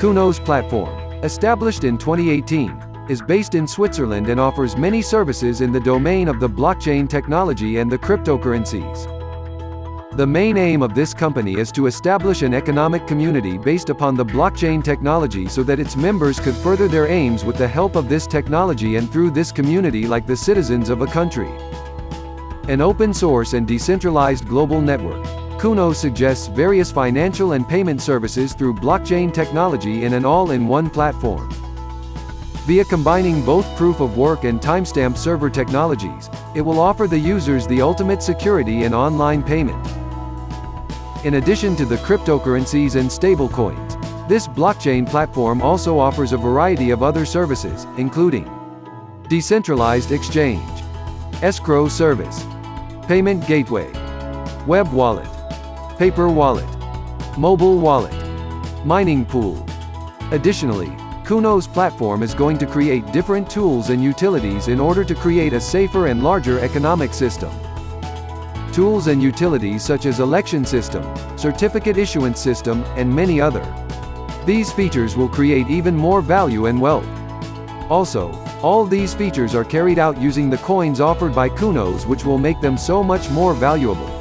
Counos Platform, established in 2018, is based in Switzerland and offers many services in the domain of the blockchain technology and the cryptocurrencies. The main aim of this company is to establish an economic community based upon the blockchain technology so that its members could further their aims with the help of this technology and through this community like the citizens of a country. An open source and decentralized global network, Counos suggests various financial and payment services through blockchain technology in an all-in-one platform. Via combining both proof-of-work and timestamp server technologies, it will offer the users the ultimate security in online payment. In addition to the cryptocurrencies and stablecoins, this blockchain platform also offers a variety of other services, including Decentralized Exchange, Escrow Service, Payment Gateway, Web Wallet, Paper Wallet, Mobile Wallet, Mining Pool. Additionally, Counos Platform is going to create different tools and utilities in order to create a safer and larger economic system. Tools and utilities such as election system, certificate issuance system, and many other. These features will create even more value and wealth. Also, all these features are carried out using the coins offered by Counos, which will make them so much more valuable.